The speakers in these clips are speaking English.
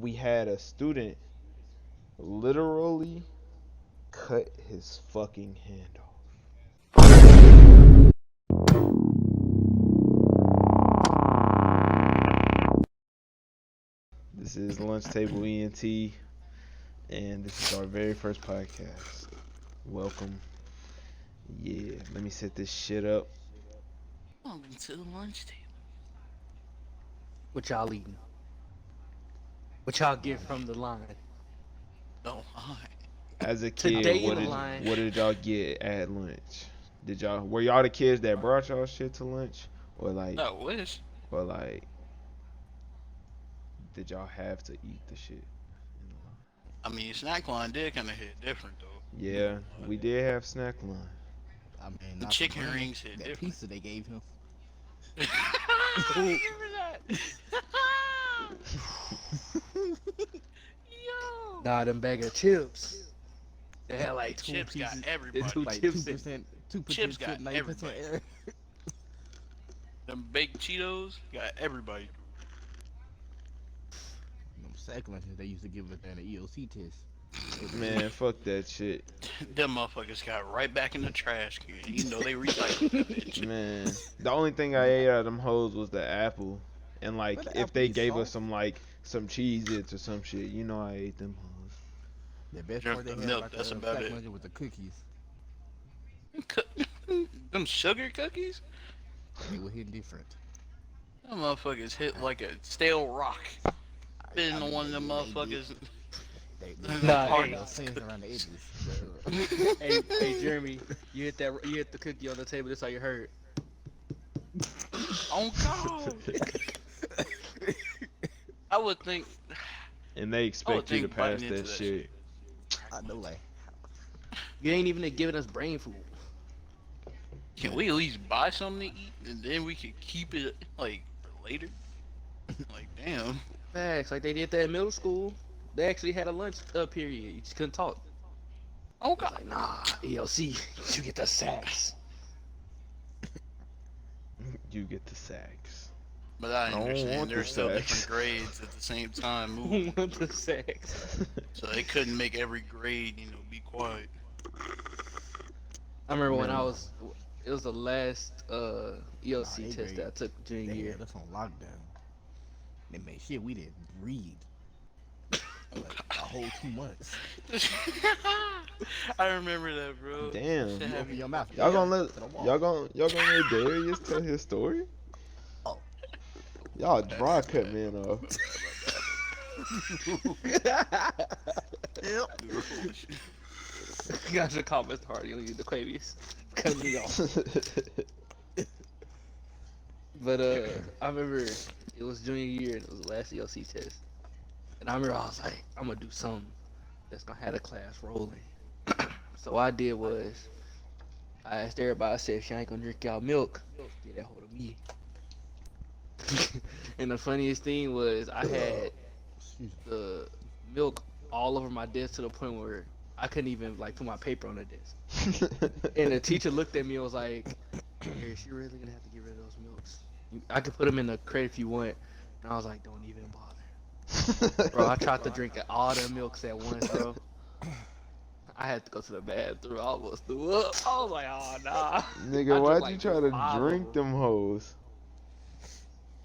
we had a student literally cut his fucking hand off. This is Lunch Table ENT, and this is our very first podcast. Welcome. Yeah, let me set this shit up. Welcome to the lunch table. What y'all eating? What y'all get from the line? Oh, hi. As a kid, Today in what the did line. what did y'all get at lunch? Did y'all were y'all the kids that brought y'all shit to lunch, or like, I wish. or like, did y'all have to eat the shit? You know? I mean, snack line did kind of hit different though. Yeah, we did have snack line. I mean, The not for chicken Brandon. rings hit That different. pizza they gave him. I remember that. Yo. Nah, them bag of chips. They had Hey, like two chips got pieces. The everybody. two Like chips. Chips 2% got chip, 90% everybody. air. Them baked Cheetos got everybody. Them sack lunches they used to give us during the EOC test. They the Man, worst. fuck that shit. Them motherfuckers got right back in the trash can. You know they recycled that bitch. Man, the only thing I Man, ate out of them hoes was the apple, and like but the if apple they be gave us soft. some Cheez Its or some shit, you know I ate them hoes. The best part Drink they the had milk. about That's the about sack it. lunches was the cookies. Them sugar cookies. They were hitting different. Them motherfuckers hit like a stale rock. I Been on mean, one of them they did. motherfuckers. They Them Nah, popped a hey, little parties sins around the cookies. edges. Jeremy, you hit the cookie on the table. That's all you heard. On God. I would think. And they I would expect you to think biting pass into that that shit shit. would be I know, practical. like, You ain't even giving us brain food. Can we at least buy something to eat and then we could keep it like for later? Like damn. Facts, like they did that in middle school. They actually had a lunch period. You just couldn't talk. Oh It was God. like, nah, ELC, you get the sacks. You get the sacks. But I I don't understand want the there's still different sacks. grades at the same time Who moving, want the sacks? so they couldn't make every grade be quiet. I remember when I Man, was, it was the last nah, ELC they test that grade. I took junior They year. had us on lockdown. They made shit we didn't read for Oh like a whole 2 months. God. I remember that, bro. That damn. shit You had open me your mouth, fucking Y'all air gonna dying. let to the wall. y'all gonna let Darius tell his story? Oh, Y'all My bad, dry my cut bad, man off. my bad, my bad. yep. We were foolish. You guys should call Mr. Hardy on you, the Quavius. Cut me off. But I remember it was junior year and it was the last ELC test. And I remember I was like, I'm gonna do something that's gonna have the class rolling. So what I did was I asked everybody, I said, if she ain't gonna drink y'all milk, get that hold of me. And the funniest thing was I had Excuse me. the milk all over my desk to the point where I couldn't even like put my paper on the desk. And the teacher looked at me and was like, "Here, she really gonna have to get rid of those milks. I could put them in the crate if you want." And I was like, "Don't even bother, bro." I tried to drink all the milks at once, bro. I had to go to the bathroom. I almost threw up. I was like, "Oh nah." Nigga, I drank why'd you like try to five of drink them. them hoes?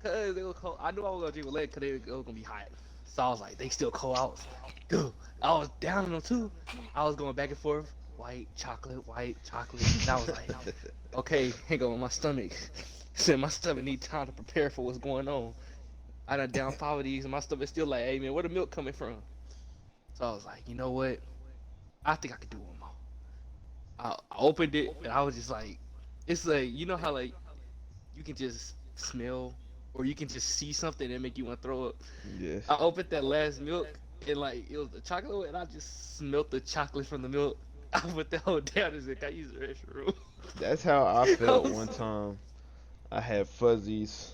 Cause they were cold. I knew I was gonna drink with lead because they were gonna be hot. So I was like, they still cold. I was like, dude, I was down on them too. I was going back and forth, white chocolate, and I was like, okay, hang on, my stomach. Said my stomach need time to prepare for what's going on. I done down five of these, and my stomach still like, hey man, where the milk coming from? So I was like, you know what? I think I could do one more. I opened it, and I was just like, it's like, you know how like you can just smell or you can just see something and make you want to throw up. Yeah. I opened that last milk and like it was the chocolate one, and I just smelt the chocolate from the milk. I put the whole down and said, "Can I use the restroom?" That's how I I felt was one so time. I had Fuzzy's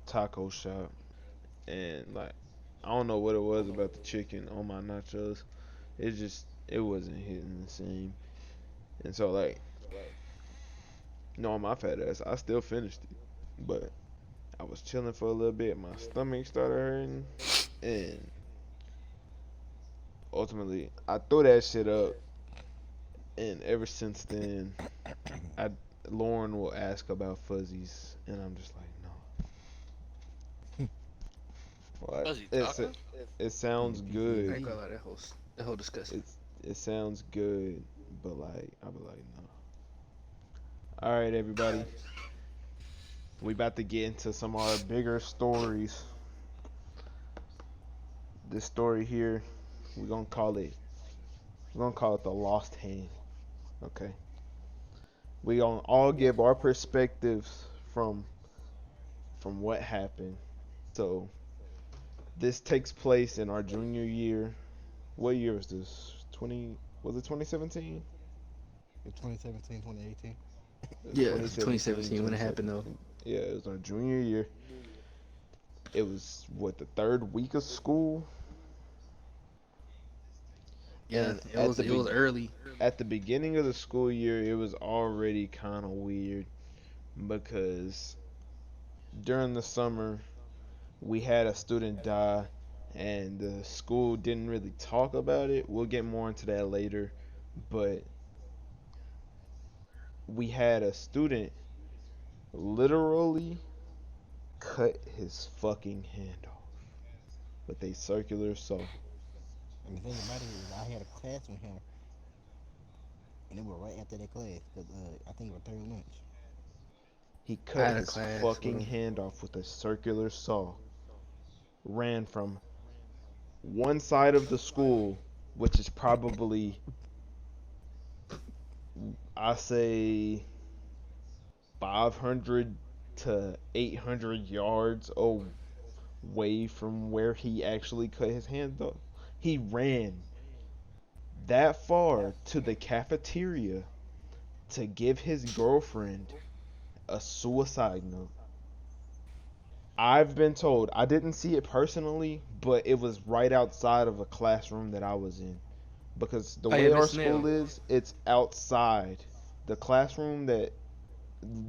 taco shop, and like I don't know what it was about the chicken on my nachos. It wasn't hitting the same. And so like knowing my fat ass, I still finished it. But I was chilling for a little bit. My stomach started hurting, and ultimately, I threw that shit up, and ever since then, I Lauren will ask about fuzzies, and I'm just like, no. What? Fuzzy taco? It Yeah, sounds I good. ain't PCAG. gonna lie, that whole disgusting. It sounds good, but like I'll be like, no. All right, everybody, we about to get into some of our bigger stories. This story here, we're gonna call it. We're gonna call it the lost hand. Okay. We gonna all give our perspectives from what happened. So this takes place in our junior year. What year was this? 20, was it 2017? 2017, 2018. It was Yeah, 2017, 2017 when it happened though. Yeah, it was our junior year. It was what, the third week of school, Yeah, and it was early. at the beginning of the school year, it was already kind of weird because during the summer we had a student die, and the school didn't really talk about it. We'll get more into that later, but we had a student literally cut his fucking hand off with a circular saw. And the thing about it is, I had a class with him, and it was right after that class, cause I think it was third lunch. He I cut had a his class with fucking him. hand off with a circular saw. Ran from one side of the school, which is probably, I say, 500 to 800 yards away from where he actually cut his hand off. He ran that far to the cafeteria to give his girlfriend a suicide note. I've been told, I didn't see it personally, but it was right outside of a classroom that I was in. Because the Oh yeah, way our Miss school Snell. is, it's outside. The classroom that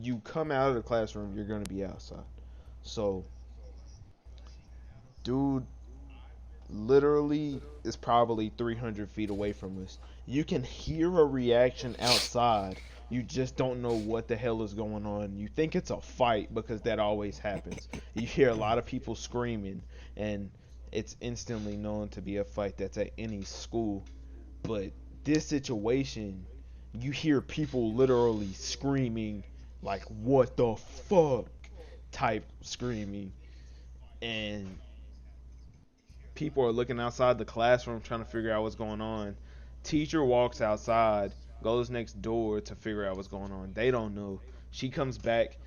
you come out of the classroom, you're going to be outside. So, dude literally is probably 300 feet away from us. You can hear a reaction outside. You just don't know what the hell is going on. You think it's a fight because that always happens. You hear a lot of people screaming, and it's instantly known to be a fight that's at any school. But this situation, you hear people literally screaming, like, what the fuck type screaming. And people are looking outside the classroom trying to figure out what's going on. Teacher walks outside, goes next door to figure out what's going on. They don't know. She comes back,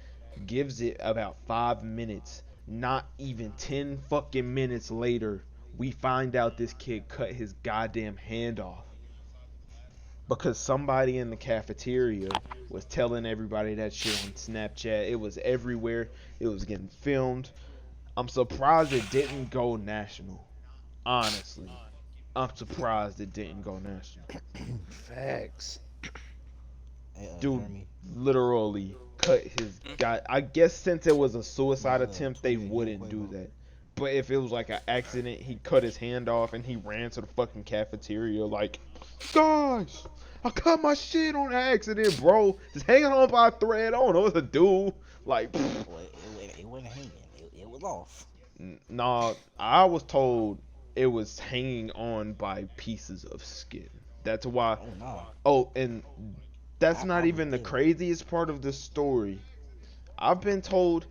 gives it about 5 minutes. Not even 10 fucking minutes later, we find out this kid cut his goddamn hand off because somebody in the cafeteria was telling everybody that shit on Snapchat. It was everywhere. It was getting filmed. I'm surprised it didn't go national. Honestly, I'm surprised it didn't go national. Facts. Hey, Dude Jeremy, literally cut his guy. I guess since it was a my suicide attempt, they Twitter, Young wouldn't do Quavo. that. But if it was like an accident, he cut his hand off and he ran to the fucking cafeteria like, guys, I cut my shit on accident, bro. Just hanging on by a thread. I don't know what to do. Like, Well, it wasn't hanging. It was off. nah, I was told it was hanging on by pieces of skin. That's why. Oh no, Oh, and that's I not was even the there. craziest part of the story. I've been told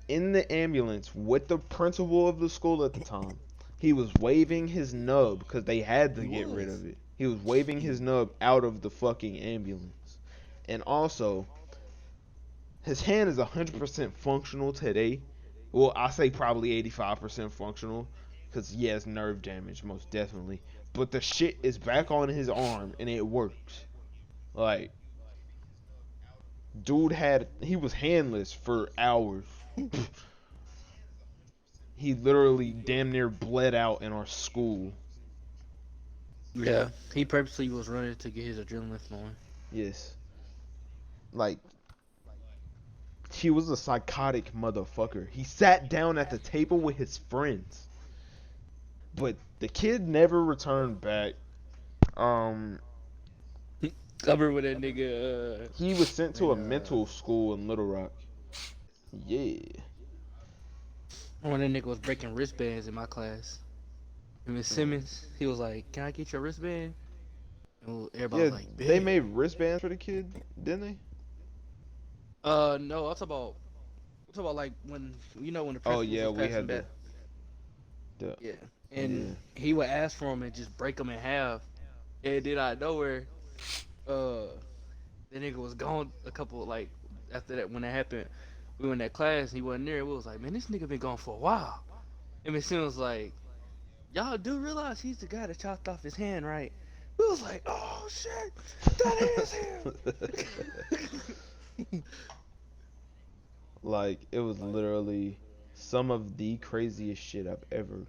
in the ambulance with the principal of the school at the time, he was waving his nub because they had to He get rid was. of it. He was waving He his nub out of the fucking ambulance. And also, his hand is 100% functional today. Well, I say probably 85% functional because, yeah, it's nerve damage, most definitely. But the shit is back on his arm and it works. Like, he was handless for hours. He literally damn near bled out in our school. Yeah, he purposely was running to get his adrenaline flowing. Yes. Like, he was a psychotic motherfucker. He sat down at the table with his friends. But the kid never returned back. Um, Cover with that nigga. he was sent to a When mental school in Little Rock. Yeah. one of the nigga was breaking wristbands in my class. And Miss Simmons, he was like, "Can I get your wristband?" And everybody Yeah, was like, they "Bet." made wristbands for the kid, didn't they? No, I'm talking about like when when the Oh principals yeah, was we passing had back. the Yeah, yeah. and he would ask for them and just break them in half. And then out of nowhere, uh, the nigga was gone a couple like after that when that happened. We were in that class. He wasn't there. We was like, "Man, this nigga been gone for a while." And Miss Simmons was like, "Y'all do realize he's the guy that chopped off his hand, right?" We was like, "Oh shit, that is him." Like it was literally some of the craziest shit I've ever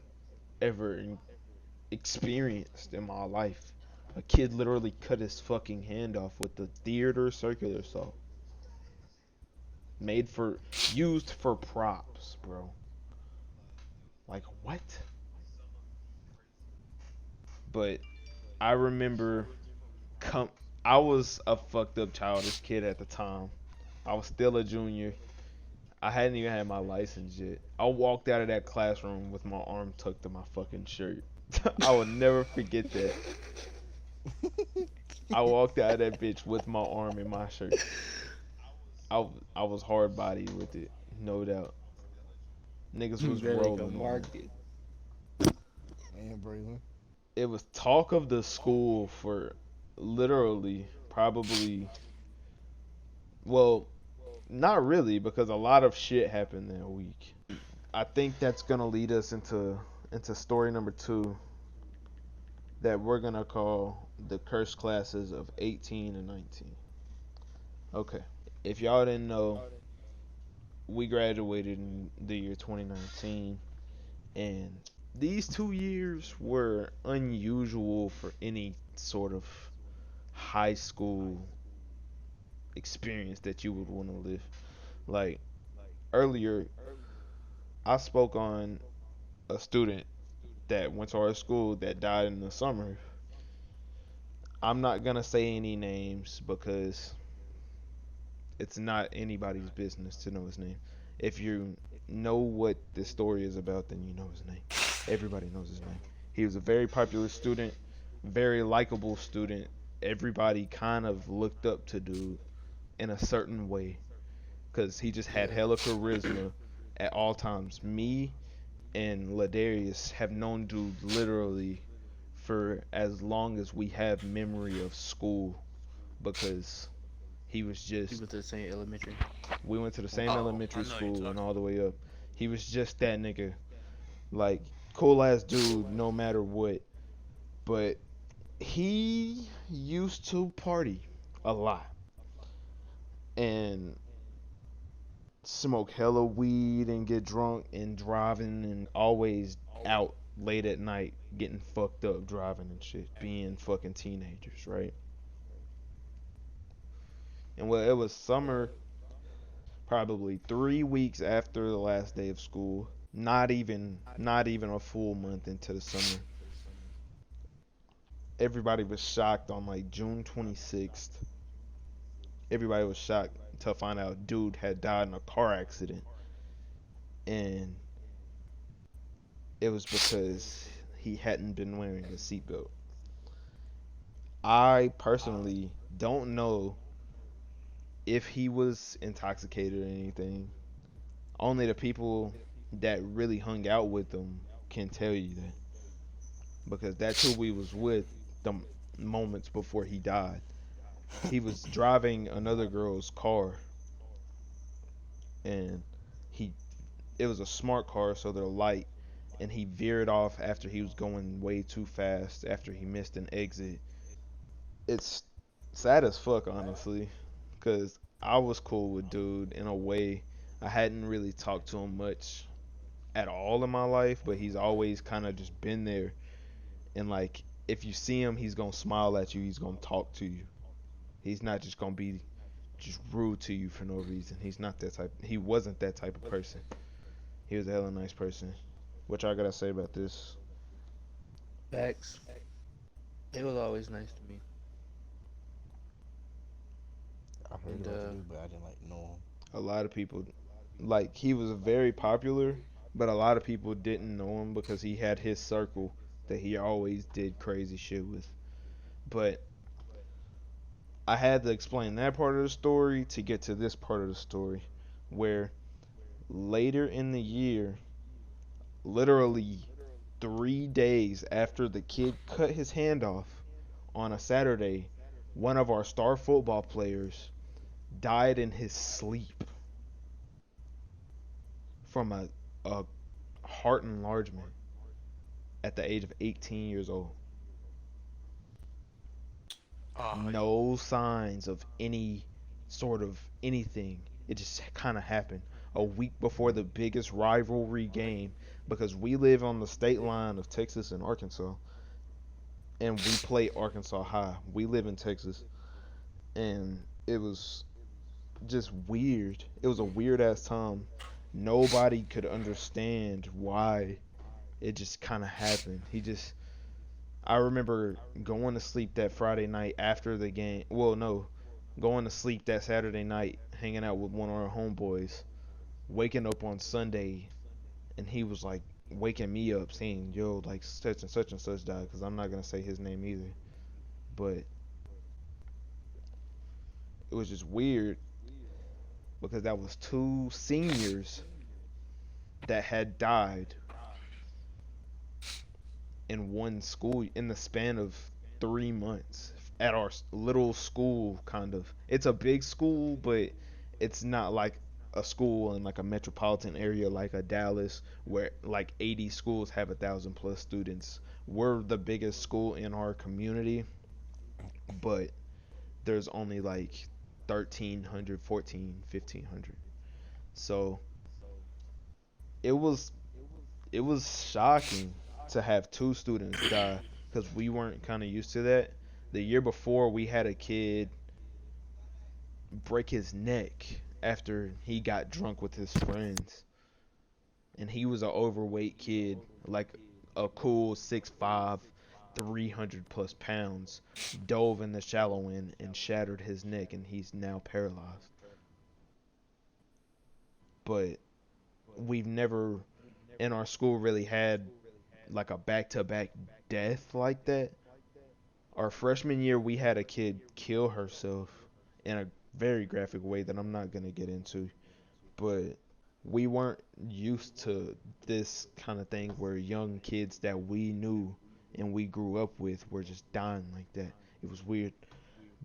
experienced in my life. A kid literally cut his fucking hand off with the theater circular saw, made for used for props, bro. Like what? But I remember come I was a fucked up childish kid at the time. I was still a junior. I hadn't even had my license yet. I walked out of that classroom with my arm tucked in my fucking shirt. I will never forget that. I walked out of that bitch with my arm in my shirt. I was hard bodied with it, no doubt. Niggas was That nigga rolling on me. marked it. Man, Braylon. It was talk of the school for literally probably, well, not really, because a lot of shit happened that week. I think that's gonna lead us into story number 2 that we're gonna call the cursed classes of 18 and 19. Okay. If y'all didn't know, we graduated in the year 2019, and these 2 years were unusual for any sort of high school experience that you would want to live. Like earlier, I spoke on a student that went to our school that died in the summer. I'm not gonna say any names because it's not anybody's business to know his name. If you know what this story is about, then you know his name. Everybody knows his name. He was a very popular student, very likable student. Everybody kind of looked up to dude in a certain way because he just had Yeah. hella charisma at all times. Me and Ladarius have known dude literally for as long as we have memory of school because he was He just went to the same elementary. we went to the same Oh, I elementary know you're school and talking all the about. way up. He was just that nigga, like cool ass dude, no matter what. But he used to party a lot and smoke hella weed and get drunk and driving and always out late at night getting fucked up driving and shit, being fucking teenagers, right? And well, it was summer, probably 3 weeks after the last day of school. Not even a full month into the summer. Everybody was shocked on like June 26th. Everybody was shocked to find out dude had died in a car accident, and it was because he hadn't been wearing a seatbelt. I personally don't know if he was intoxicated or anything. Only the people that really hung out with him can tell you that because that's who we was with the moments before he died. He was driving another girl's car and he it was a smart car so they're light and he veered off after he was going way too fast after he missed an exit. It's sad as fuck honestly cuz I was cool with dude in a way. I hadn't really talked to him much at all in my life, but he's always kind of just been there and like if you see him, he's going to smile at you, he's going to talk to you. He's not just going to be just rude to you for no reason. He's not that type. He wasn't that type of person. He was a hella nice person. What y'all gotta say about this? Facts. It was always nice to me. I heard And about the dude, but I didn't like know A lot of people, like, he was very popular, but a lot of people didn't know him because he had his circle that he always did crazy shit with. But I had to explain that part of the story to get to this part of the story, where later in the year, literally 3 days after the kid cut his hand off on a Saturday, one of our star football players died in his sleep from a heart enlargement at the age of 18 years old. Oh, No signs of any sort of anything. It just kind of happened a week before the biggest rivalry game because we live on the state line of Texas and Arkansas, and we play Arkansas High. We live in Texas, and it was just weird. It was a weird ass time. Nobody could understand why it just kind of happened. I remember going to sleep that Friday night after the game. Well, no, going to sleep that Saturday night, hanging out with one of our homeboys, waking up on Sunday, and he was like waking me up saying, "Yo, like such and such died," because I'm not gonna say his name either. But it was just weird because that was two seniors that had died in one school in the span of 3 months at our little school. Kind of, it's a big school, but it's not like a school in like a metropolitan area like a Dallas where like 80 schools have 1,000 plus students. We're the biggest school in our community, but there's only like 1,300, 14, 1,500. So it was it was shocking to have two students die because we weren't kind of used to that. The year before, we had a kid break his neck after he got drunk with his friends, and he was an overweight kid, like a cool 6'5", 300 plus pounds, dove in the shallow end and shattered his neck, and he's now paralyzed. But we've never in our school really had like a back to back death like that. Our freshman year, we had a kid kill herself in a very graphic way that I'm not going to get into, but we weren't used to this kind of thing where young kids that we knew and we grew up with were just dying like that. It was weird.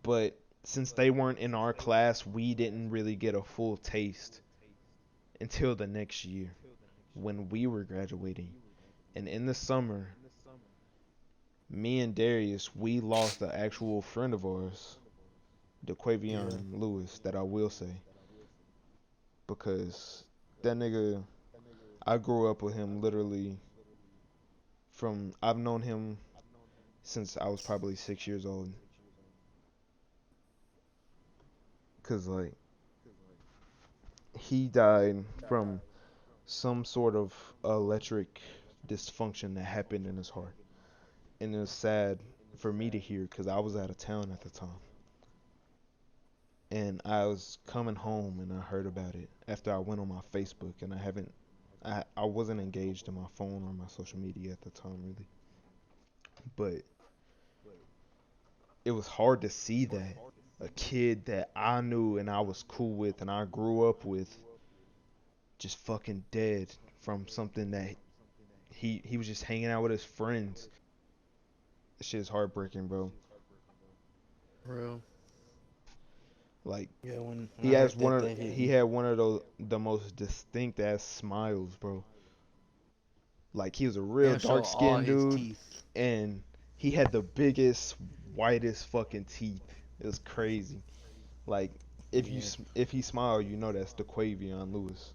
But since they weren't in our class, we didn't really get a full taste until the next year when we were graduating. And in the summer, me and Darius, we lost an actual friend of ours, yeah. DeQuavion Lewis, that I will say, because that nigga, I grew up with him literally from, I've known him since I was probably 6 years old. Cause like he died from some sort of electric dysfunction that happened in his heart, and it was sad for me to hear because I was out of town at the time, and I was coming home and I heard about it after I went on my Facebook, and I wasn't engaged in my phone or my social media at the time really, but it was hard to see that a kid that I knew and I was cool with and I grew up with just fucking dead from something that he was just hanging out with his friends. This shit is heartbreaking, bro. Bro. Like Yeah, when he I has heard one that, of that hit he me. had one of the most distinct ass smiles, bro. Like he was a real Damn, show dark all skinned his dude, teeth. and he had the biggest, whitest fucking teeth. It was crazy. Like Yeah, if he smiled, you know that's the Quavion Lewis.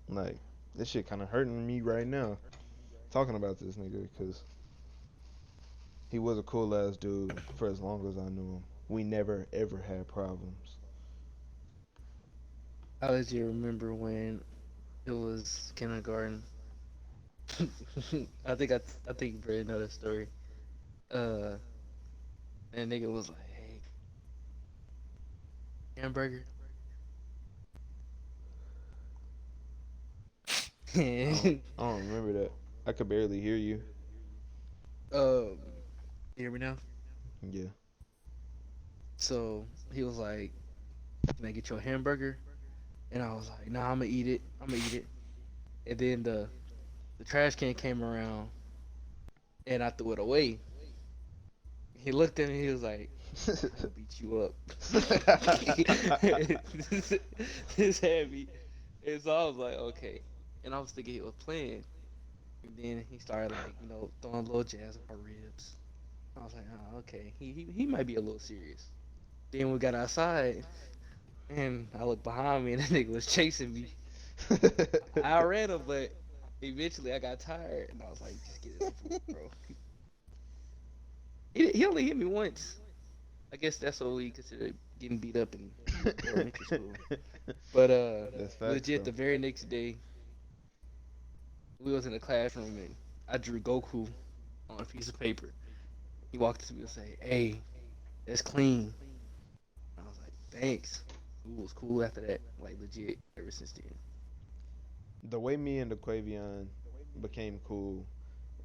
Like this shit kind of hurting me right now talking about this nigga because he was a cool ass dude for as long as I knew him. We never ever had problems. I always remember when it was kindergarten. I think Bray know that story. Uh, and nigga was like, "Hey, hamburger." I don't remember that. I could barely hear you. um, you hear me now? Yeah. So he was like, "Can I get you a hamburger?" And I was like, "Nah, I'm gonna eat it. I'm gonna eat it." And then the trash can came around, and I threw it away. He looked at me. He was like, "I'm gonna beat you up." This had me, and so I was like, "Okay." And I was thinking he was playing, and then he started like, throwing a little jazz on my ribs. I was like, "Oh, okay. He might be a little serious." Then we got outside, and I looked behind me, and the nigga was chasing me. I ran him, but eventually I got tired, and I was like, "Just get it over with, bro." He only hit me once. I guess that's what we consider getting beat up in elementary school. But That's facts legit, though. the very next day, we was in the classroom, and I drew Goku on a piece of paper. He walked up to me and say, "Hey, that's clean." I was like, "Thanks." It was cool after that, like legit. Ever since then. The way me and DeQuavion became cool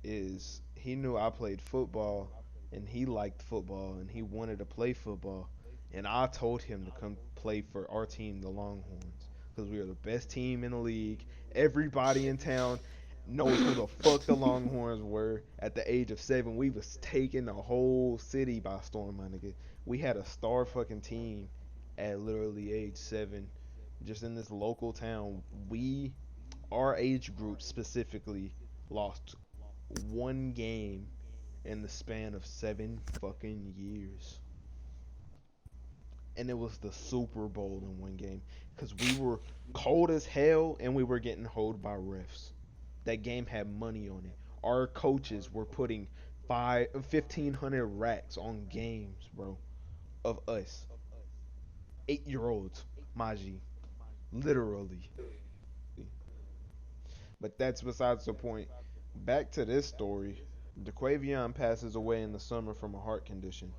is he knew I played football and he liked football and he wanted to play football. And I told him to come play for our team, the Longhorns, because we are the best team in the league. Everybody in town knows who the fuck the Longhorns were. At the age of 7, we was taking the whole city by storm, my nigga. We had a star fucking team at literally age 7, just in this local town. Our age group specifically, lost one game in the span of 7 fucking years. And it was the Super Bowl in one game. Because we were cold as hell and we were getting holed by refs. That game had money on it. Our coaches were putting 1,500 racks on games, bro, of us. 8-year olds, Maji. Literally. But that's besides the point. Back to this story. DeQuavion passes away in the summer from a heart condition.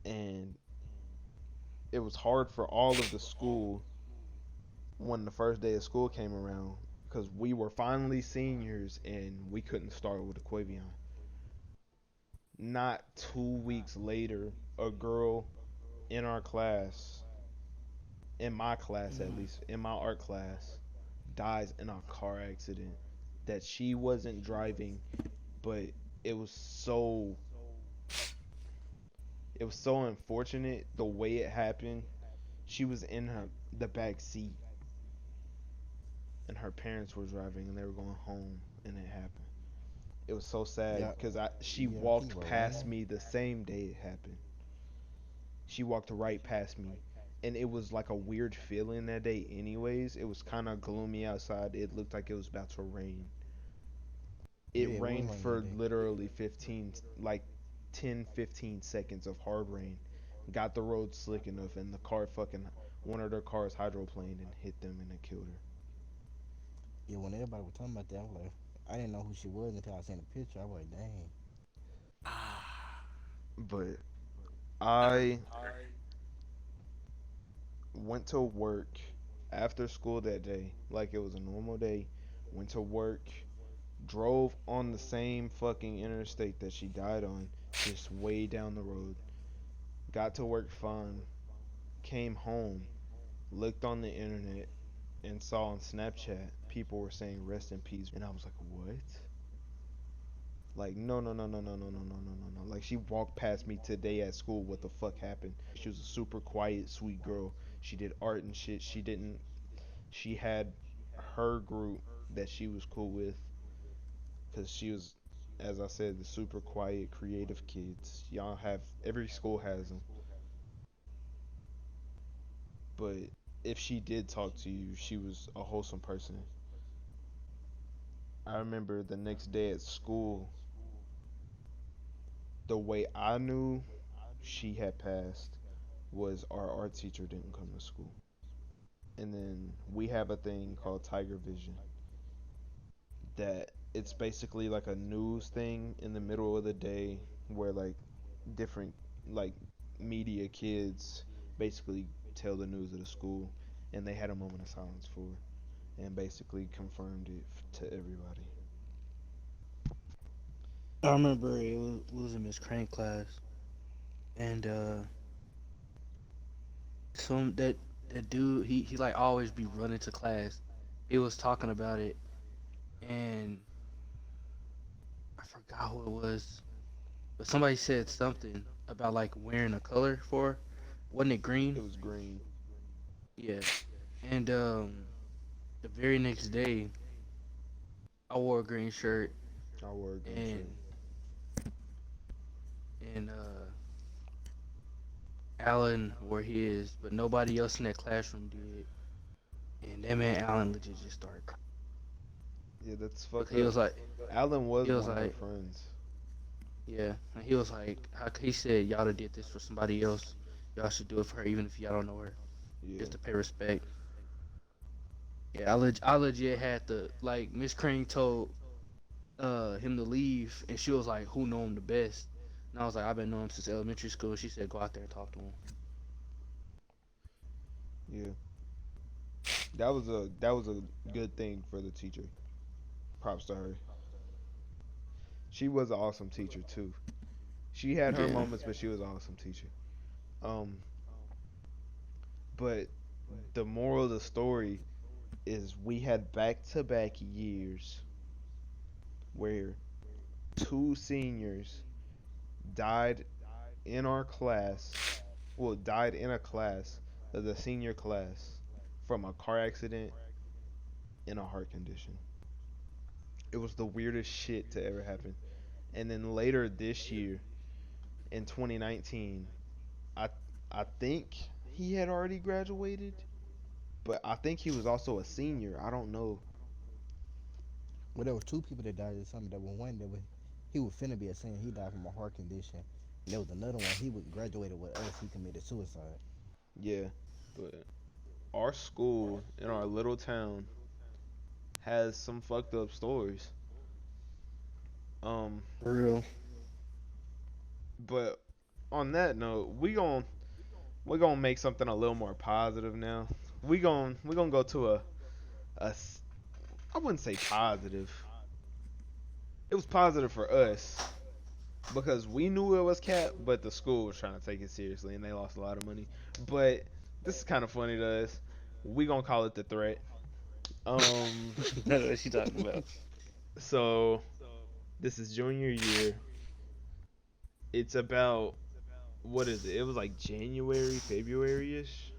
And it was hard for all of the school when the first day of school came around because we were finally seniors and we couldn't start with DeQuavion. Not 2 weeks later, a girl in our class, in my class at Mm. least, in my art class, dies in a car accident that she wasn't driving, but it was so it was so unfortunate the way it happened. She was in the back seat and her parents were driving and they were going home and it happened. It was so sad Yeah, because she yeah, I think walked about past Ryan. me the same day it happened. She walked right past me, and it was like a weird feeling that day. Anyways, it was kind of gloomy outside. It looked like it was about to rain. It Yeah, it was rained raining that for day. literally 15, like 10, 15 seconds of hard rain. Got the road slick enough, and the car fucking one of their cars hydroplaned and hit them, and it killed her. Yeah, when everybody was talking about that, I was like, I didn't know who she was until I seen the picture. I was like, dang. Ah, But that hurt. I went to work after school that day like it was a normal day. Went to work, drove on the same fucking interstate that she died on, just way down the road. Got to work fine, came home, looked on the internet, and saw on Snapchat people were saying rest in peace, and I was like, what? Like, no, no, no, no, no, no, no, no, no, no, no. Like, she walked past me today at school. What the fuck happened? She was a super quiet, sweet girl. She did art and shit. She didn't she had her group that she was cool with because she was, as I said, the super quiet, creative kids. Y'all have every school has them, but if she did talk to you, she was a wholesome person. I remember the next day at school, the way I knew she had passed was our art teacher didn't come to school. And then we have a thing called Tiger Vision that it's basically like a news thing in the middle of the day where like different like media kids basically tell the news of the school, and they had a moment of silence for it and basically confirmed it to everybody. I remember we was in Miss Crane class, and some that dude he like always be running to class. He was talking about it, and I forgot who it was, but somebody said something about like wearing a color for, wasn't it It green? was green. Yeah, and the very next day I wore a green shirt, I wore a green shirt. and and Alan wore his, but nobody else in that classroom did. And that man Alan legit just started crying. Yeah, that's But fucked up. Alan he was was one of her like, friends. yeah, and he was like, he said y'all done did this for somebody else. Y'all should do it for her, even if y'all don't know her, Yeah. just to pay respect. Yeah, I legit had to like Miss Crane told him to leave, and she was like, "Who know him the best?" And I was like, "I've been knowing him since elementary school." She said, "Go out there and talk to him." Yeah. That was a good thing for the teacher. Props to her. She was an awesome teacher too. She had her Yeah, moments, but she was an awesome teacher. Um, but the moral of the story is we had back to back years where two seniors died in our class, well, died in a class of the senior class from a car accident and a heart condition. It was the weirdest shit to ever happen. And then later this year, in 2019, I I think he had already graduated, but I think he was also a senior. I don't know. Well, there was two people that died this summer. There was one that was he was finna be a senior. He died from a heart condition. And there was another one. He was graduated with us. He committed suicide. Yeah, but our school in our little town has some fucked up stories. Um, for real. but on that note, we're gonna make something a little more positive now. We gonna go to a I wouldn't say positive. It was positive for us because we knew it was cap, but the school was trying to take it seriously and they lost a lot of money. But this is kind of funny to us. We gonna call it the threat. Um, That's what she talking about. so this is junior year. It's about what is it? It was like January, February ish.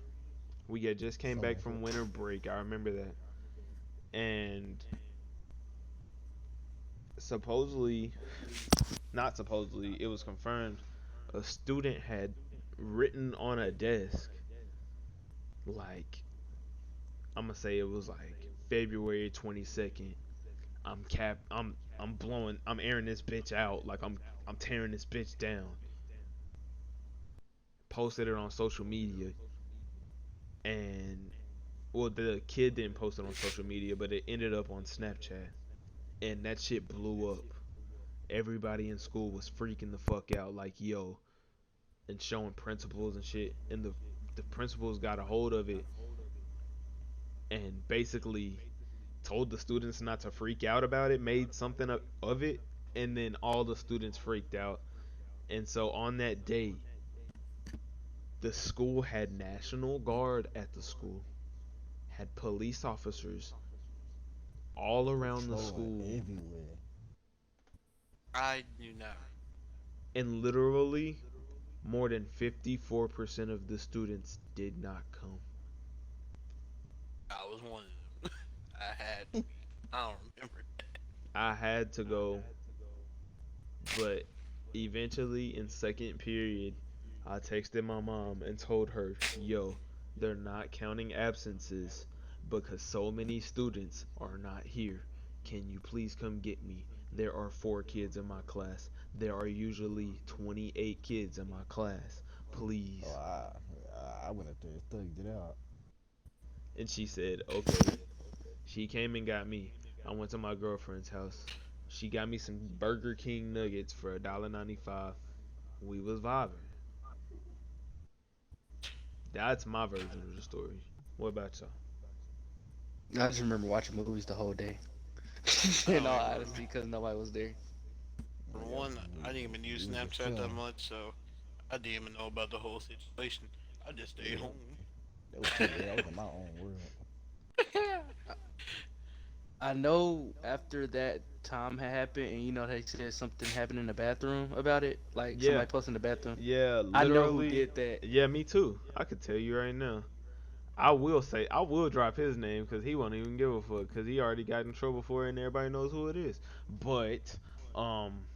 We had just came Something back like from that. winter break. I remember that. And supposedly, not supposedly, it was confirmed. A student had written on a desk like I'm gonna say it was like February 22nd. I'm blowing I'm airing this bitch out like I'm tearing this bitch down. Posted it on social media, and well, the kid didn't post it on social media, but it ended up on Snapchat, and that shit blew up. Everybody in school was freaking the fuck out like yo, and showing principals and shit, and the principals got a hold of it and basically told the students not to freak out about it, made something of it, and then all the students freaked out. And so on that day, the school had National Guard at the school, had police officers all around the Patrolling school, everywhere. I do not. and literally more than 54% of the students did not come. I was one of them. I had to be. I don't remember. I had to go, but eventually in second period, I texted my mom and told her, yo, they're not counting absences because so many students are not here. Can you please come get me? There are 4 kids in my class. There are usually 28 kids in my class. Oh, Please. I went up there and thugged it out. And she said, okay. She came and got me. I went to my girlfriend's house. She got me some Burger King nuggets for $1.95. We was vibing. That's my version of the story. What about y'all? I just remember watching movies the whole day. I In don't all even honesty, remember. because nobody was there. For Yeah, one, I didn't even use we was just Snapchat that chilling. much, so I didn't even know about the whole situation. I just stayed Yeah, home. that was too weird. I was in my own world. I know after that time had happened, and they said something happened in the bathroom about it, like Yeah, somebody posted in the bathroom. yeah, I know who literally. did that. Yeah, me too. I could tell you right now. I will drop his name because he won't even give a fuck because he already got in trouble for it and everybody knows who it is. But, um,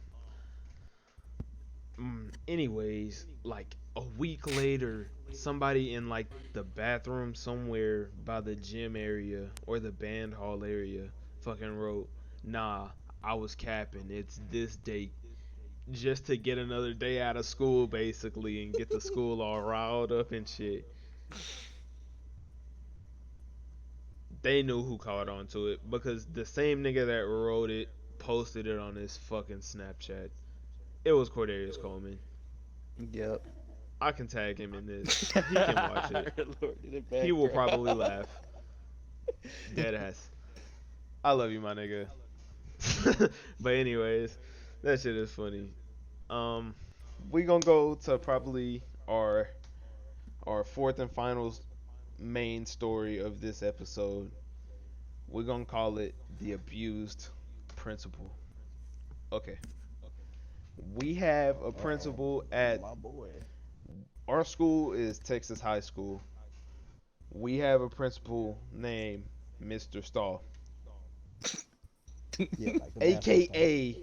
anyways, like a week later, somebody in like the bathroom somewhere by the gym area or the band hall area fucking wrote, "Nah, I was capping. It's this date." Just to get another day out of school, basically, and get the school all riled up and shit. They knew who caught on to it because the same nigga that wrote it posted it on his fucking Snapchat. It was Cordarius Coleman. Yep. I can tag him in this. He can watch it. Lord in the He will probably background. laugh. Dead ass. I love you, my nigga. But anyways, that shit is funny. Um, we gonna go to probably our fourth and final main story of this episode. We're gonna call it the abused principal. Okay. We have a Uh oh, principal at my boy. our school is Texas High School. We have a principal named Mr. Stahl, Yeah, like the bathroom stall. aka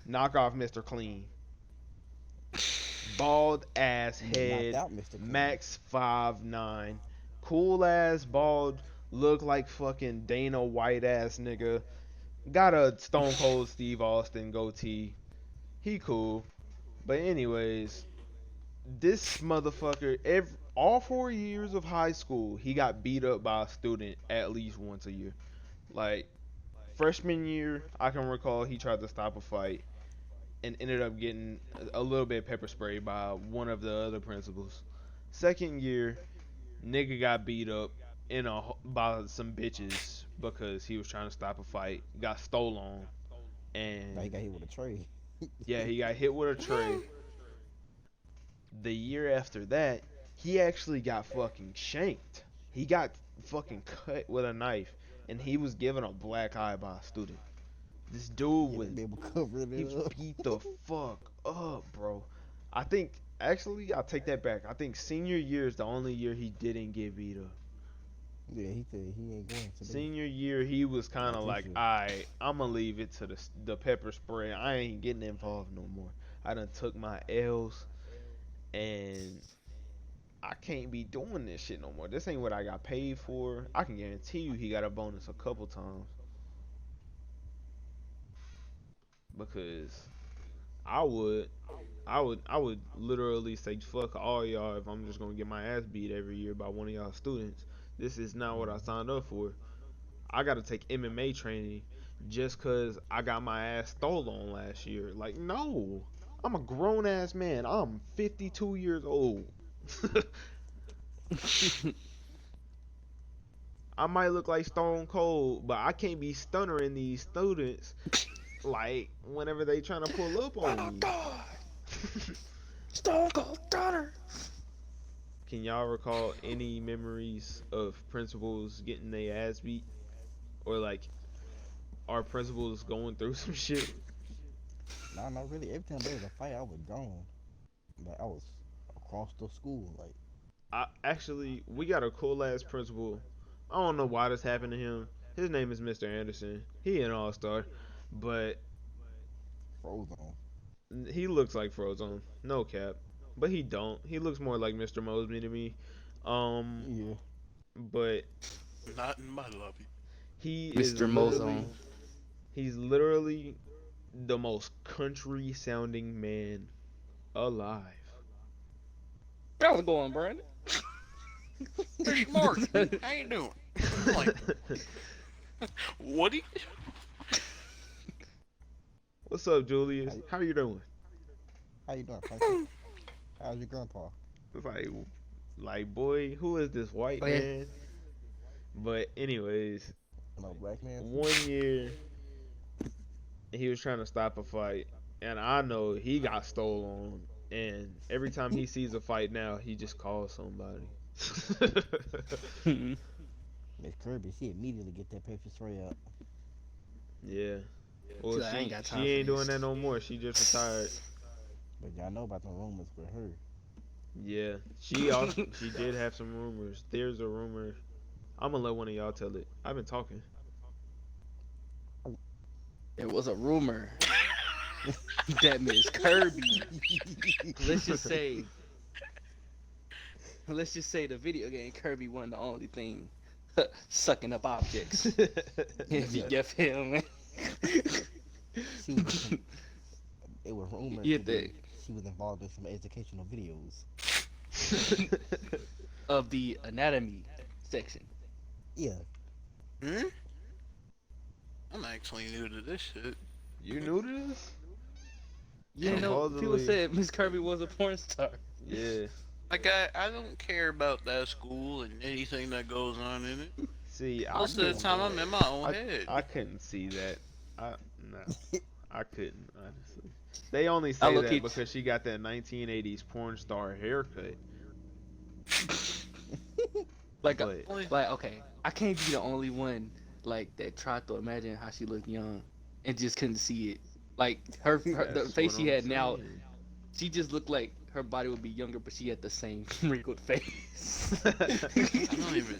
knockoff Mr. Clean. Bald ass You done knocked head, out Mr. Clean. max 5'9", cool ass bald, look like fucking Dana White ass nigga. Got a Stone Cold Steve Austin goatee. He cool. But anyways, this motherfucker, all 4 years of high school, he got beat up by a student at least once a year. Like freshman year, I can recall he tried to stop a fight and ended up getting a little bit pepper sprayed by one of the other principals. Second year, nigga got beat up by some bitches because he was trying to stop a fight. Got stole on, Now he and got hit with a tray. yeah, he got hit with a tray. The year after that, he actually got fucking shanked. He got fucking cut with a knife, and he was given a black eye by a student. This dude Yeah, was that man was covering he it was up. beat the fuck up, bro. I think actually I'll take that back. I think senior year is the only year he didn't get beat up. Yeah, he said he ain't going today. Senior year he was kind Not of this like, year. "Alright, I'ma leave it to the pepper spray. I ain't getting involved no more. I done took my L's and I can't be doing this shit no more. This ain't what I got paid for." I can guarantee you he got a bonus a couple times because I would I would literally say fuck all y'all if I'm just gonna get my ass beat every year by one of y'all students. This is not what I Mm-hmm. signed up for. I gotta take MMA training just cause I got my ass stolen last year. Like no. I'm a grown ass man. I'm 52 years old. I might look like Stone Cold, but I can't be stunnering these students like whenever they trying to pull up Oh on me. God! Stone Cold Stunner. Can y'all recall any memories of principals getting their ass beat or like our principals going through some shit? Nah, not really. Every time there was a fight, I was gone. Like I was across the school. Like We got a cool ass principal. I don't know why this happened to him. His name is Mr. Anderson. He an all star, but Frozone. he looks like Frozone. No cap, but he don't. He looks more like Mr. Mosby to me. Um, Yeah. but Not in my lobby. he is Mr. Mozone. literally he's literally the most country sounding man alive. How's it going, Brandon? Hey, Mark, how you doing? I'm like, What do you? What's up, How Julius? you, How you doing? how you doing, Frankie? How's your grandpa? It's like, boy, who is this white Oh yeah. man? But anyways, No black man. 1 year he was trying to stop a fight, and I know he got stole on. And every time he sees a fight now, he just calls somebody. Miss Kirby, she immediately get that paper tray up. Yeah. She's Well, like, I ain't she got time she for ain't doing this. that no more. She just retired. But y'all know about the rumors with her. Yeah. She did have some rumors. There's a rumor. I'm gonna let one of y'all tell it. I've been talking. There was a rumor that Miss Kirby, let's just say, let's just say the video game Kirby wasn't the only thing sucking up objects. If you Yeah, get him, she was in some. It was rumored you to be think she was involved in some educational videos. of the anatomy section. Yeah, Hmm? I'm actually new to this shit. You new to this? You didn't Yeah. know people Supposedly, said Miss Kirby was a porn star. yeah. Like I don't care about that school and anything that goes on in it. See, I Most of the couldn't. time, I'm in my own I head. I couldn't see that. I no, I couldn't honestly. They only I say look that at because she got that 1980s porn star haircut. like But Only like okay, I can't be the only one like that tried to imagine how she looked young and just couldn't see it. Like the that's what face she I'm had now, saying. she just looked like her body would be younger, but she had the same wrinkled face. I don't even.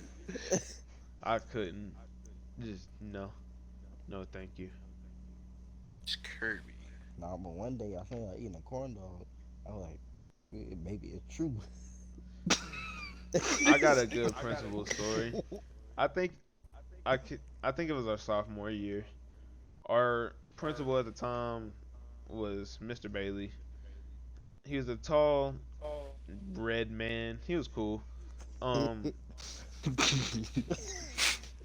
I couldn't. Just no, no, thank you. It's Kirby. nah, but one day I seen her eating a corn dog. I was like, maybe it's true. I got a good principal story. I think I think it was our sophomore year. Our principal at the time was Mr. Bailey. He was a tall, red man. He was cool. Um,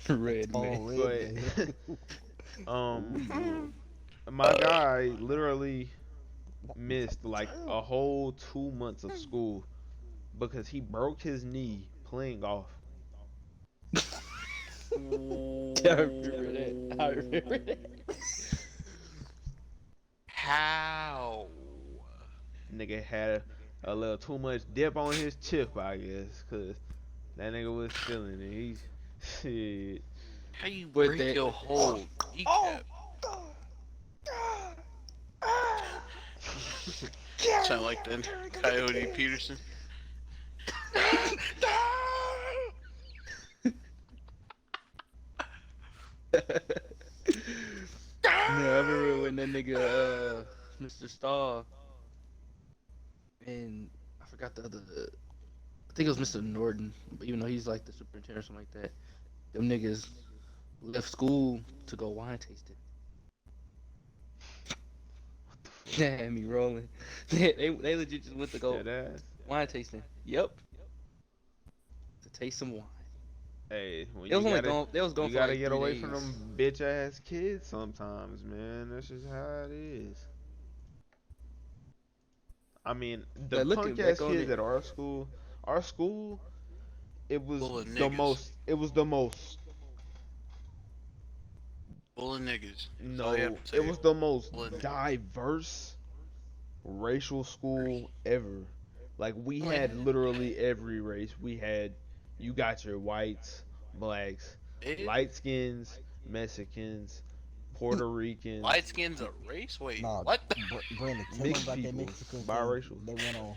Red man. Tall red but man. um, Ooh, my guy literally missed like a whole 2 months of school because he broke his knee playing golf. I remember that. I remember that. How? Nigga had a little too much dip on his chip, I guess, cause that nigga was feeling it. He shit. How you With break that. your whole kneecap? Sound like the Coyote Peterson. Man, I remember when that nigga, Mr. Starr, and I forgot the other. I think it was Mr. Norton, but even though he's like the superintendent or something like that, them niggas left school to go wine tasting. That had me rolling. They legit just went to go Dead ass. wine tasting. Yep, to taste some wine. Hey, when It was only going. They was going you for gotta like get 3 away from days. them bitch ass kids sometimes, man. That's just how it is. I mean, the Like looking punk ass back on kids it, at our school, it was Full of the niggas. most. It was the most. Full of niggas. That's all you have No, to it say. was the most Full of niggas. diverse racial school ever. Like we Oh, had literally every race. We had you got your whites, blacks, yeah. light skins, Mexicans, Puerto Light Ricans, skin's a race? Wait, nah, what? Brandon, tell them mixed about that people, Mexican thing biracial. that went on.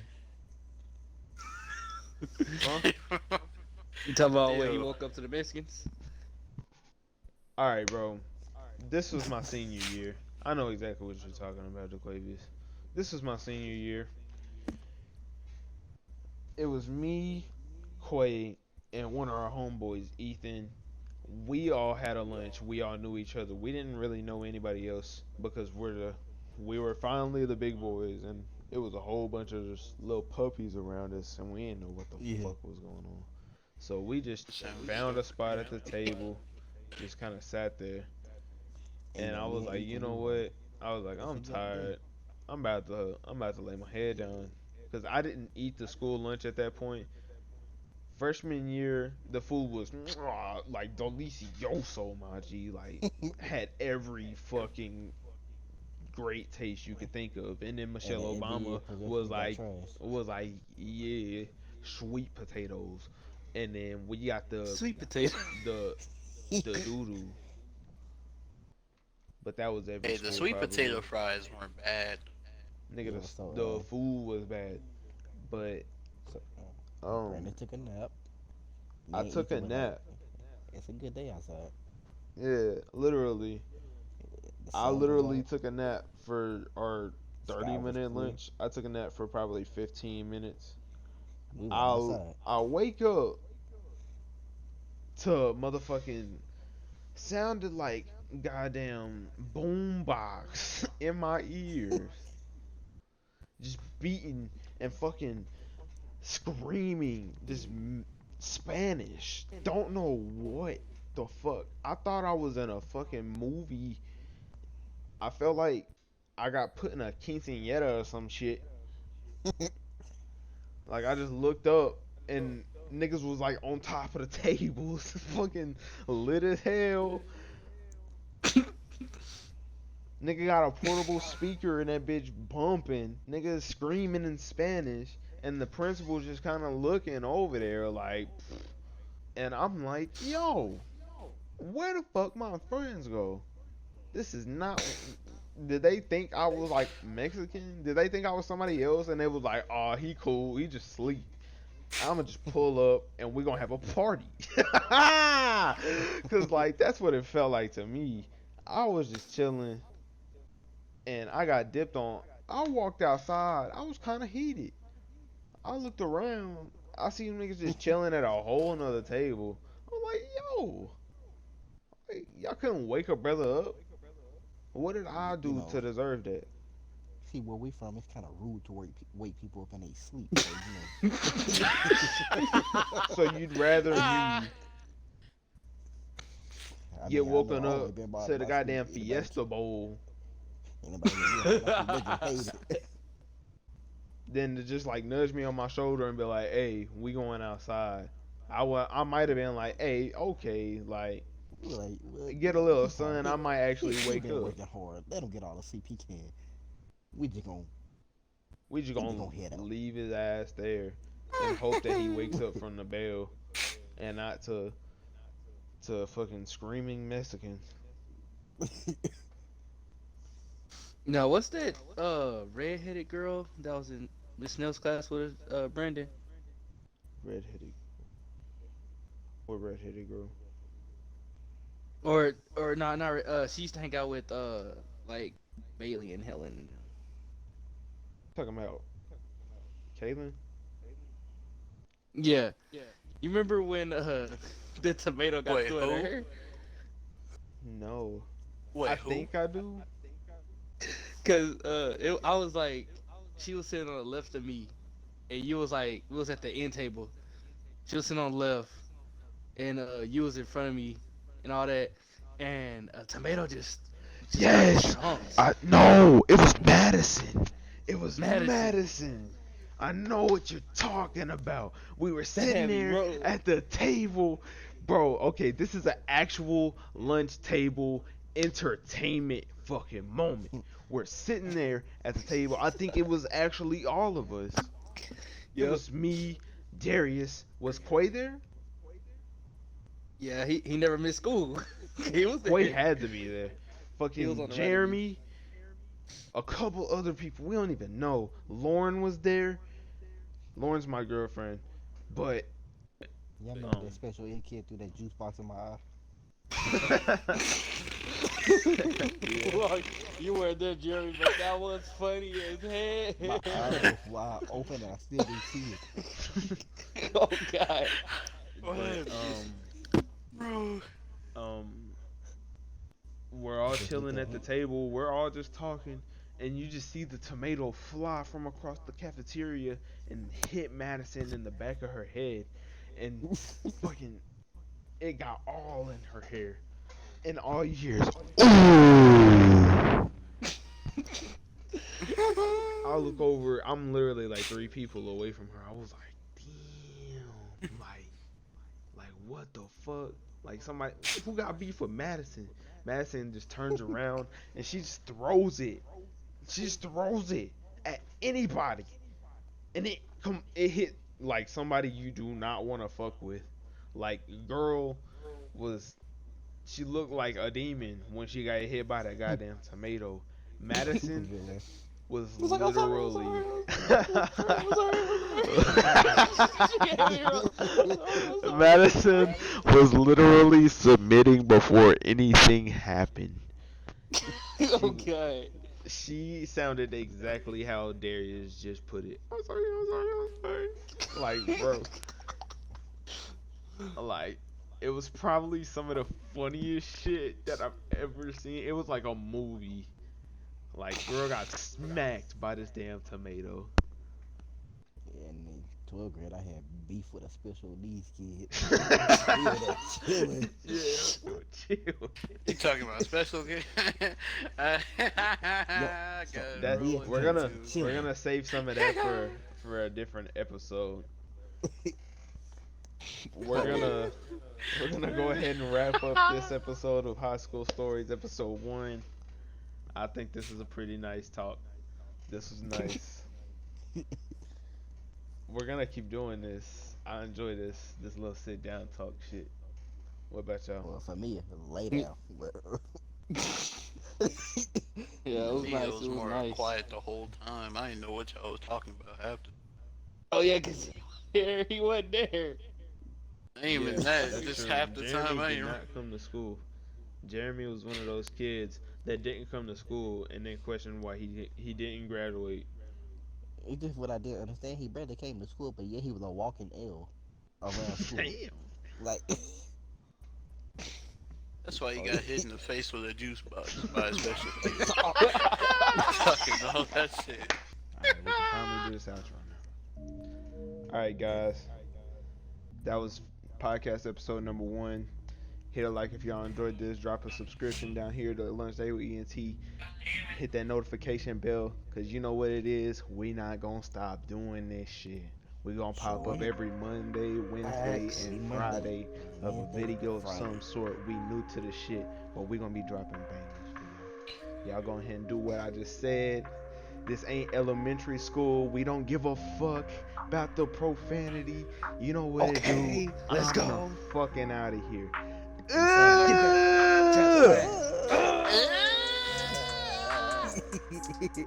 Huh? you talking about when he Ew. woke up to the Mexicans? All right, bro. This was my senior year. I know exactly what you're talking about, DeQuavius. This was my senior year. It was me, Quay, and one of our homeboys, Ethan. We all had a lunch. We all knew each other. We didn't really know anybody else because we were finally the big boys, and it was a whole bunch of just little puppies around us, and we didn't know what the Yeah. fuck was going on. So we just Sounds found a so spot at the familiar. table, just kind of sat there, Hey and I man, me was and like, you Ethan, we know were. what? I was like, It's a I'm good day. tired. I'm about to lay my head down because I didn't eat the school lunch at that point. Freshman year, the food was like delicioso, my G. Like had every fucking great taste you could think of. And then And Michelle then every year Obama progressively got trash. was like yeah, sweet potatoes. And then we got Sweet potato. the the doo doo, but that was every Hey, the school sweet potato probably. fries weren't bad. Nigga, Yo, so the food was bad, but so Brandon um, took a nap. I Me and took Ethan a were like, nap. it's a good day outside. Yeah, literally. The I sun was literally out. took a nap for our Sky was 30-minute clear. lunch. I took a nap for probably 15 minutes. We went I'll outside. I wake up to motherfucking sounded like goddamn boombox in my ears, just beating and fucking screaming this Spanish. Don't know what the fuck. I thought I was in a fucking movie. I felt like I got put in a quinceañera or some shit. Like I just looked up and niggas was like on top of the tables, fucking lit as hell. Nigga got a portable speaker and that bitch bumping. Nigga screaming in Spanish, and the principal just kind of looking over there like, and I'm like, yo, where the fuck my friends go? This is not. Did they think I was like Mexican? Did they think I was somebody else? And they was like, oh, he cool. He just sleep. I'ma just pull up and we gonna have a party. Cause like that's what it felt like to me. I was just chilling and I got dipped on. I walked outside. I was kind of heated. I looked around. I see niggas just chilling at a whole nother table. I'm like, yo, like, y'all couldn't wake a brother up. What did I You do know, to deserve that? see where we from. It's kind of rude to wake people up in their sleep. So So you'd rather me I get mean, I know I woken always up been to the by sleep. goddamn Fiesta Bowl Anybody hit me up in my sleep, they just hate it. than to just like nudge me on my shoulder and be like, "Hey, we going outside." I might have been like, "Hey, okay, like We like, well, get a little he tired. sun." I might actually He wake been up. working hard. Let him get all the sleep he can. We just gonna We just we just gonna gonna head out. leave his ass there and hope that he wakes up from the bell and not to fucking screaming Mexicans. Now, what's that redheaded girl that was in Miss Snell's class with Brandon? Redheaded, what redheaded girl? Or no, not she used to hang out with like Bailey and Helen. Talking about Kaylin? Yeah. You remember when the tomato got Wait, through at her who? hair? No, I Wait, who? think I do. Cause I was like, she was sitting on the left of me, and you was like, we was at the end table. She was sitting on the left, and you was in front of me, and all that, and a tomato just got Yes, chunked. I no, it was Madison. It was Madison, Madison. I know what you're talking about. We were sitting Sammy, there bro. at the table, bro. Okay, this is an actual lunch table entertainment fucking moment. We're sitting there at the table. I think it was actually all of us. It Yep. was me, Darius. Was Quay there? Yeah, he never missed school. He was Quay there. had to be there. He was Fucking on the right of me. Jeremy, a couple other people we don't even know. Lauren was there. Lauren's my girlfriend, but Y'all remember that um, special ed kid threw that juice box in my eye? yeah, Well, you were there, Jerry, but that was funny as My eyes hell. was wide open and I still didn't see Oh God. but Bro. um, we're all it. Just looked chilling at at the him. table. We're all just talking, and you just see the tomato fly from across the cafeteria and hit Madison in the back of her head, and fucking it got all in her hair. and all you hear is ooh. I look over. I'm literally like 3 people away from her. I was like, damn, like what the fuck? Like somebody who got beef with Madison. Madison just turns around and she just throws it. She just throws it at anybody, and it hit like somebody you do not want to fuck with. Like girl was she looked like a demon when she got hit by that goddamn tomato. Madison Villain. was I was like, I'm sorry, I'm literally sorry, I'm sorry, I'm sorry. Madison was literally submitting before anything happened. Oh She god. she sounded exactly how Darius just put it. I'm sorry, I'm sorry, I'm sorry. Like, bro, like it was probably some of the funniest shit that I've ever seen. It was like a movie. Like, girl got smacked by this damn tomato. Yeah, and in 12th grade, I had beef with a special needs kid. I'm still that chilling. Yeah, so chill. You talking about special game? I No, got so That me rolling and we're Ted gonna too. we're chilling. gonna save some of that for a different episode. We're gonna we're gonna go ahead and wrap up this episode of High School Stories, episode 1. I think this is a pretty nice talk. This was nice. We're gonna keep doing this. I enjoy this little sit down talk shit. What about y'all? Well, for me, lay down. But Yeah, it For was me, it nice. It was was more nice. quiet the whole time. I didn't know what y'all was talking about after. Oh yeah, cause here he wasn't there. Ain't even that. That's Just true. half the time Jeremy I did ain't. not come to school. Jeremy was one of those kids that didn't come to school and then questioned why he didn't graduate. it's just what I didn't understand. He barely came to school, but yet he was a walking L around school. Damn. Like, That's why he oh, got hit in the face with a juice box by a special kid. Fucking all that shit. Alright, we can finally do this outro now. Alright, guys. That was podcast episode number 1. Hit a like if y'all enjoyed this. Drop a subscription down here to Lunch Day with ENT. Hit that notification bell, because you know what it is. We not going to stop doing this shit. We going to pop sure up ain't. every Monday, Wednesday, Actually, and Monday, Friday of a Wednesday, video of Friday. some sort. We new to the shit, but we going to be dropping bangers for y'all. Y'all go ahead and do what I just said. This ain't elementary school. We don't give a fuck about the profanity. You know what it do. Okay, let's I'm go. the fucking out of here. Insanity. Get back. Transfer that. Uh,